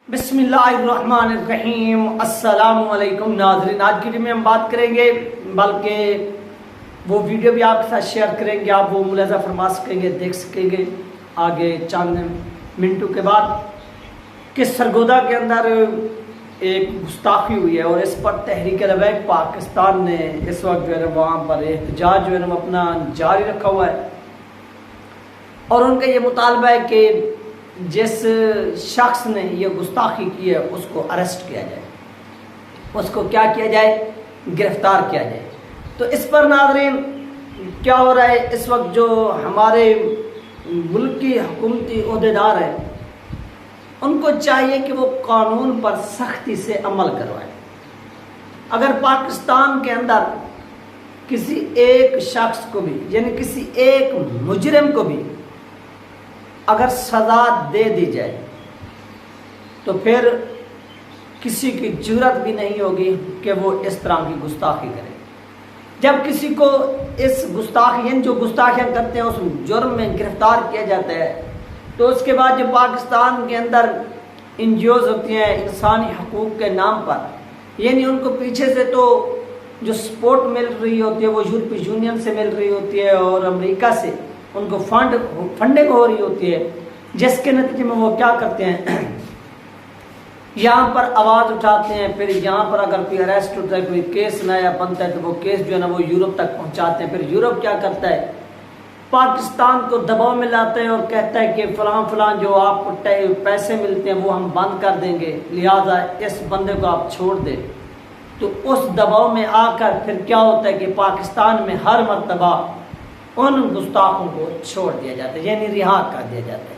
बिस्मिल्लाहिर्रहमानिर्रहीम। अस्सलामुअलैकुम नाज़रीन, आज की वीडियो में हम बात करेंगे, बल्कि वो वीडियो भी आपके साथ शेयर करेंगे, आप वो मुलाज़ा फरमा सकेंगे, देख सकेंगे आगे चंद मिनटों के बाद कि सरगोदा के अंदर एक गुस्ताखी हुई है और इस पर तहरीक लबैक पाकिस्तान ने इस वक्त जो है वहाँ पर एहतजाज जो है अपना जारी रखा हुआ है और उनका ये मुतालबा है कि जिस शख्स ने ये गुस्ताखी की है उसको अरेस्ट किया जाए, उसको क्या किया जाए, गिरफ्तार किया जाए। तो इस पर नाज़रीन क्या हो रहा है, इस वक्त जो हमारे मुल्क की हुकूमती ओहदेदार हैं उनको चाहिए कि वो कानून पर सख्ती से अमल करवाएं। अगर पाकिस्तान के अंदर किसी एक शख्स को भी, यानी किसी एक मुजरिम को भी अगर सज़ा दे दी जाए तो फिर किसी की जुर्रत भी नहीं होगी कि वो इस तरह की गुस्ताखी करे। जब किसी को इस गुस्ताखी, यानी जो गुस्ताखियाँ करते हैं, उस जुर्म में गिरफ्तार किया जाता है तो उसके बाद जो पाकिस्तान के अंदर NGOs होती हैं इंसानी हकूक़ के नाम पर, यानी उनको पीछे से तो जो सपोर्ट मिल रही होती है वो यूरोपीय यूनियन से मिल रही होती है और अमेरिका से उनको फंडिंग हो रही होती है, जिसके नतीजे में वो क्या करते हैं, यहाँ पर आवाज़ उठाते हैं, फिर यहाँ पर अगर कोई अरेस्ट होता है, कोई केस नया बनता है तो वो केस जो है ना वो यूरोप तक पहुँचाते हैं। फिर यूरोप क्या करता है, पाकिस्तान को दबाव में लाता है और कहता है कि फलां जो आपको पैसे मिलते हैं वो हम बंद कर देंगे, लिहाजा इस बंदे को आप छोड़ दें। तो उस दबाव में आकर फिर क्या होता है कि पाकिस्तान में हर मर्तबा उन गुस्ताखों को छोड़ दिया जाता है, यानी रिहा कर दिया जाता है।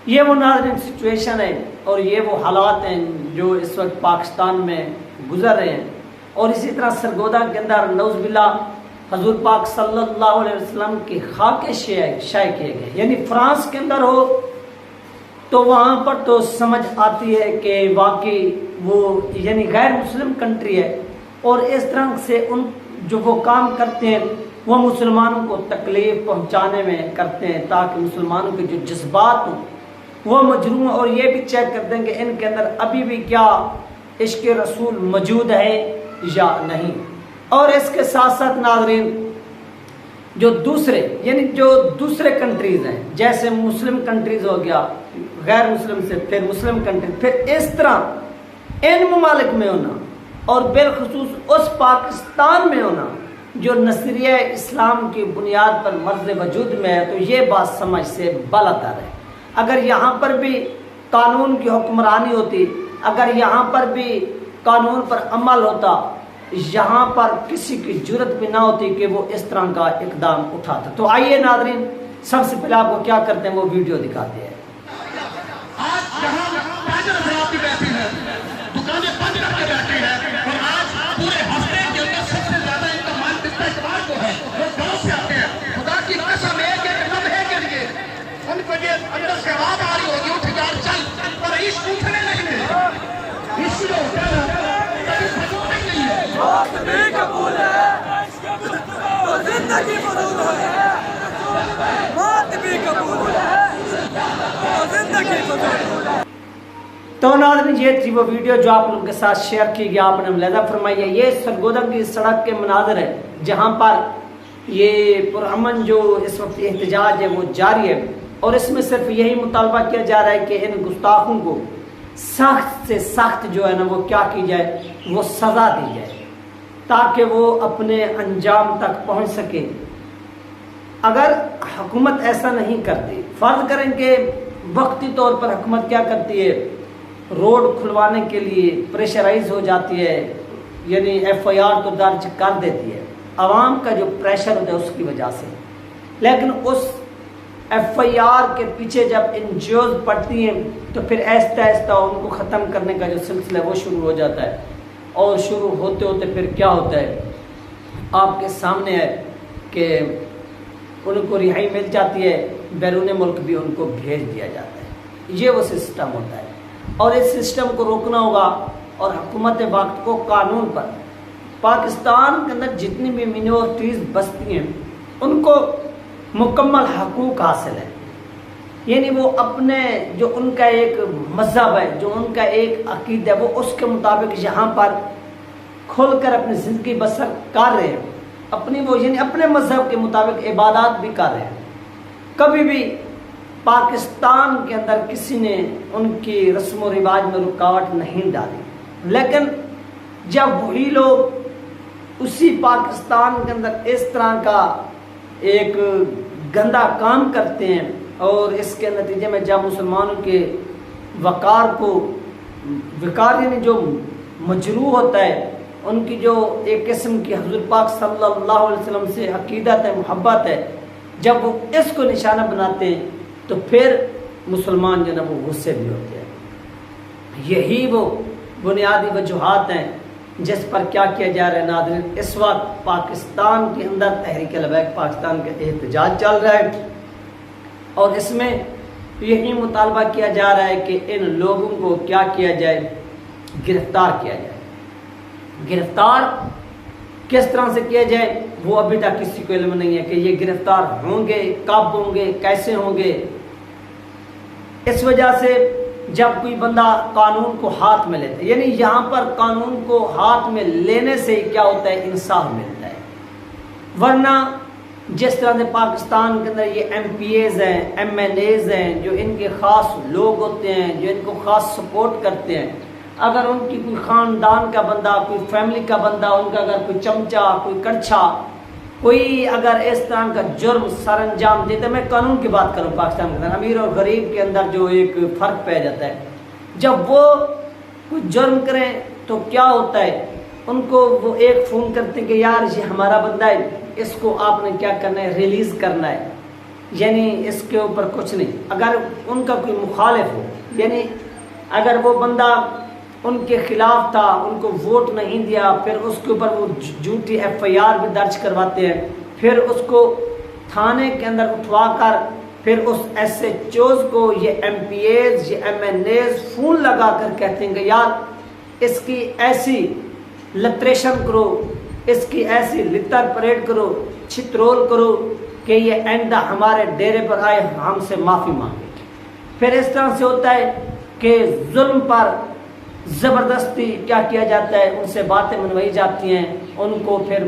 ये वो नाज़रीन सिचुएशन है और ये वो हालात हैं जो इस वक्त पाकिस्तान में गुजर रहे हैं। और इसी तरह सरगोदा के अंदर नौज़ुबिल्लाह हजूर पाक सल्लल्लाहु अलैहि वसल्लम के खाके शाये किए गए, यानी फ्रांस के अंदर हो तो वहाँ पर तो समझ आती है कि वाकई वो यानी गैर मुस्लिम कंट्री है और इस तरह से उन जो वो काम करते हैं वो मुसलमानों को तकलीफ़ पहुंचाने में करते हैं ताकि मुसलमानों के जो जज्बात हों वो मजरूम, और ये भी चेक करते हैं कि इनके अंदर अभी भी क्या इश्क़ रसूल मौजूद है या नहीं। और इसके साथ साथ नाज़रीन जो दूसरे, यानी जो दूसरे कंट्रीज़ हैं, जैसे मुस्लिम कंट्रीज़ हो गया, गैर मुस्लिम से फिर मुस्लिम कंट्री, फिर इस तरह इन ममालिक में होना और बिलखुसूस उस पाकिस्तान में होना जो नसरिया इस्लाम की बुनियाद पर मर्ज़ वजूद में है, तो ये बात समझ से बालातर है। अगर यहाँ पर भी कानून की हुक्मरानी होती, अगर यहाँ पर भी कानून पर अमल होता, यहाँ पर किसी की जुर्रत भी ना होती कि वो इस तरह का इकदाम उठाता। तो आइए नाज़रीन, सबसे पहले आपको क्या करते हैं वो वीडियो दिखाते हैं। तो नाज़रीन ये थी वो वीडियो जो आप लोगों के साथ शेयर की गई, आपने मुलाज़ा फरमाई है। ये सरगोदा की सड़क के मनाज़र है जहाँ पर ये पुरअमन जो इस वक्त एहतजाज है वो जारी है और इसमें सिर्फ यही मुतालबा किया जा रहा है कि इन गुस्ताखों को सख्त से सख्त जो है ना वो क्या की जाए, वो सज़ा दी जाए ताकि वो अपने अंजाम तक पहुँच सके। अगर हुकूमत ऐसा नहीं करती, फ़र्ज़ करें कि वक्ती तौर पर हुकूमत क्या करती है, रोड खुलवाने के लिए प्रेशराइज हो जाती है, यानी FIR तो दर्ज कर देती है, आवाम का जो प्रेशर होता है उसकी वजह से, लेकिन उस FIR के पीछे जब NGOs पड़ती हैं तो फिर आहिस्ता आहिस्ता उनको ख़त्म करने का जो सिलसिला है वो शुरू हो जाता है और शुरू होते होते फिर क्या होता है, आपके सामने है कि उनको रिहाई मिल जाती है, बैरून मुल्क भी उनको भेज दिया जाता है। ये वो सिस्टम होता है और इस सिस्टम को रोकना होगा और हुकूमत वक्त को कानून पर, पाकिस्तान के अंदर जितनी भी मिनोरिटीज़ बसती हैं उनको मुकम्मल हकूक़ हासिल है। यानी वो अपने जो उनका एक मजहब है, जो उनका एक अकीद है, वो उसके मुताबिक यहाँ पर खुलकर अपनी ज़िंदगी बसर कर रहे हैं, अपनी वो यानी अपने मजहब के मुताबिक इबादत भी कर रहे हैं। कभी भी पाकिस्तान के अंदर किसी ने उनकी रस्म व रिवाज में रुकावट नहीं डाली, लेकिन जब वही लोग उसी पाकिस्तान के अंदर इस तरह का एक गंदा काम करते हैं और इसके नतीजे में जब मुसलमानों के वकार को विकार यानी जो मजरूह होता है, उनकी जो एक किस्म की हुज़ूर पाक सल्लल्लाहु अलैहि वसल्लम से अकीदत है, मोहब्बत है, जब वो इसको निशाना बनाते हैं तो फिर मुसलमान जो ना वो गुस्से भी होते हैं। यही वो बुनियादी वजूहात हैं जिस पर क्या किया जा रहा है। नाज़रीन, इस वक्त पाकिस्तान के अंदर तहरीक लबैक पाकिस्तान का एहतजाज चल रहा है और इसमें यही मुतालबा किया जा रहा है कि इन लोगों को क्या किया जाए, गिरफ्तार किया जाए। गिरफ्तार किस तरह से किया जाए वो अभी तक किसी को इल्म नहीं है कि ये गिरफ्तार होंगे, कब होंगे, कैसे होंगे। इस वजह से जब कोई बंदा कानून को हाथ में लेता है, यानी यहाँ पर कानून को हाथ में लेने से क्या होता है, इंसाफ मिलता है। वरना जिस तरह से पाकिस्तान के अंदर ये MPAs हैं, MNAs हैं, जो इनके ख़ास लोग होते हैं, जो इनको ख़ास सपोर्ट करते हैं, अगर उनकी कोई ख़ानदान का बंदा, कोई फैमिली का बंदा, उनका अगर कोई चमचा, कोई कड़छा, कोई अगर इस तरह का जुर्म सर अंजाम देता है, मैं कानून की बात करूँ पाकिस्तान के अंदर अमीर और गरीब के अंदर जो एक फ़र्क पाया जाता है, जब वो कोई जुर्म करें तो क्या होता है, उनको वो एक फ़ोन करते हैं कि यार ये हमारा बंदा है, इसको आपने क्या करना है, रिलीज़ करना है, यानी इसके ऊपर कुछ नहीं। अगर उनका कोई मुखालिफ हो, यानी अगर वो बंदा उनके खिलाफ था, उनको वोट नहीं दिया, फिर उसके ऊपर वो झूठी FIR भी दर्ज करवाते हैं, फिर उसको थाने के अंदर उठवाकर फिर उस SHOs को ये MPAs, ये MNAs फ़ोन लगा कर कहते हैं कि यार इसकी ऐसी लतरेशन करो, इसकी ऐसी लितर परेड करो, छित्रोल करो कि ये आइंदा हमारे डेरे पर आए, हमसे माफ़ी मांगे। फिर इस तरह से होता है कि जुल्म पर ज़बरदस्ती क्या किया जाता है, उनसे बातें मनवाई जाती हैं, उनको फिर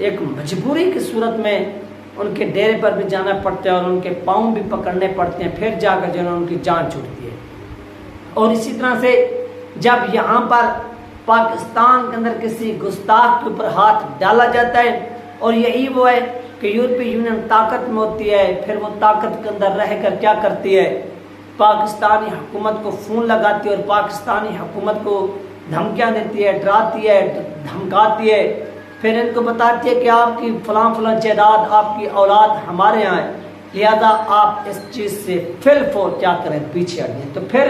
एक मजबूरी की सूरत में उनके डेरे पर भी जाना पड़ता है और उनके पाँव भी पकड़ने पड़ते हैं, फिर जाकर जो है उनकी जान छूटती है। और इसी तरह से जब यहाँ पर पाकिस्तान के अंदर किसी गुस्ताख के ऊपर हाथ डाला जाता है, और यही वो है कि यूरोपीय यूनियन ताकत में होती है, फिर वो ताकत के अंदर रहकर क्या करती है, पाकिस्तानी हुकूमत को फ़ोन लगाती है और पाकिस्तानी हुकूमत को धमकियाँ देती है, डराती है, धमकाती है, फिर इनको बताती है कि आपकी फ़लाँ फ़लाँ जायदाद, आपकी औलाद हमारे यहाँ है, लिहाजा आप इस चीज़ से फिलफोर क्या करें, पीछे हटें। तो फिर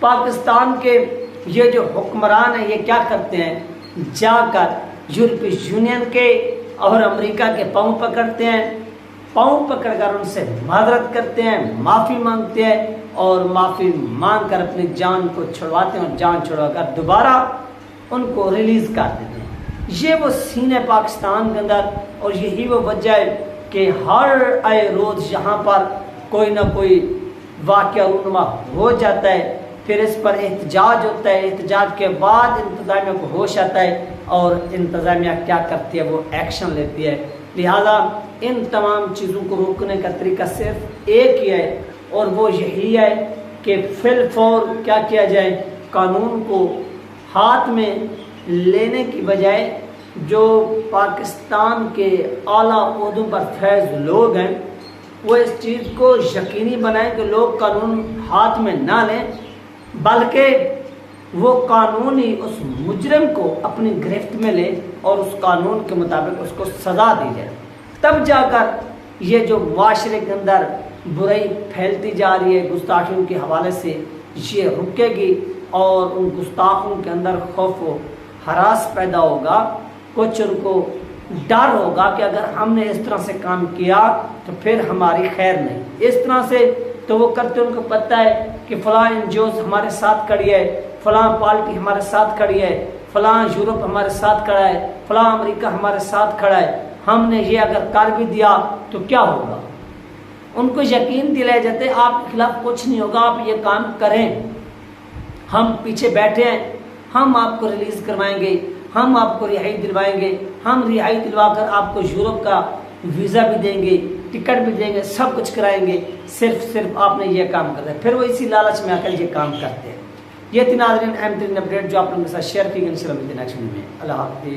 पाकिस्तान के ये जो हुक्मरान हैं ये क्या करते हैं, जाकर यूरोपीय यूनियन के और अमेरिका के पाँव पकड़ते हैं, पाँव पकड़कर उनसे माजरत करते हैं, माफ़ी मांगते हैं और माफ़ी मांग कर अपनी जान को छुड़वाते हैं और जान छुड़वाकर दोबारा उनको रिलीज़ कर देते हैं। ये वो सीन है पाकिस्तान के अंदर, और यही वो वजह है कि हर आए रोज़ यहाँ पर कोई ना कोई वाक़या रूनुमा हो जाता है, फिर इस पर एहतजाज होता है, एहतजाज के बाद इंतज़ामिया को होश आता है और इंतज़ामिया क्या करती है, वो एक्शन लेती है। लिहाजा इन तमाम चीज़ों को रोकने का तरीका सिर्फ एक ही है, और वो यही है कि फिलफौर क्या किया जाए, कानून को हाथ में लेने की बजाय जो पाकिस्तान के आला ओहदों पर फैज़ लोग हैं वो इस चीज़ को यकीनी बनाएं कि लोग कानून हाथ में ना लें, बल्कि वो कानून ही उस मुजरिम को अपनी गिरफ्त में ले और उस कानून के मुताबिक उसको सज़ा दी जाए। तब जाकर ये जो माशरे के अंदर बुराई फैलती जा रही है गुस्ताखियों के हवाले से, ये रुकेगी और उन गुस्ताखों के अंदर खौफ व हरास पैदा होगा, कुछ उनको डर होगा कि अगर हमने इस तरह से काम किया तो फिर हमारी खैर नहीं। इस तरह से तो वो करते, उनको पता है कि फ़लाँ NGOs हमारे साथ खड़ी है, फ़लाँ पार्टी हमारे साथ खड़ी है, फ़लाँ यूरोप हमारे साथ खड़ा है, फ़लाँ अमेरिका हमारे साथ खड़ा है, हमने ये अगर कर भी दिया तो क्या होगा। उनको यकीन दिलाया जाता है आपके खिलाफ कुछ नहीं होगा, आप ये काम करें, हम पीछे बैठे हैं, हम आपको रिलीज करवाएंगे, हम आपको रिहाई दिलवाएंगे, हम रिहाई दिलवाकर आपको यूरोप का वीज़ा भी देंगे, टिकट भी देंगे, सब कुछ कराएंगे, सिर्फ आपने ये काम करना है। फिर वो इसी लालच में आकर ये काम करते हैं। ये थी नाज़रीन अहम तरीन अपडेट जो आप लोगों के साथ शेयर की गई। नेक्स्ट वीडियो में अल्लाह हाफ़िज़।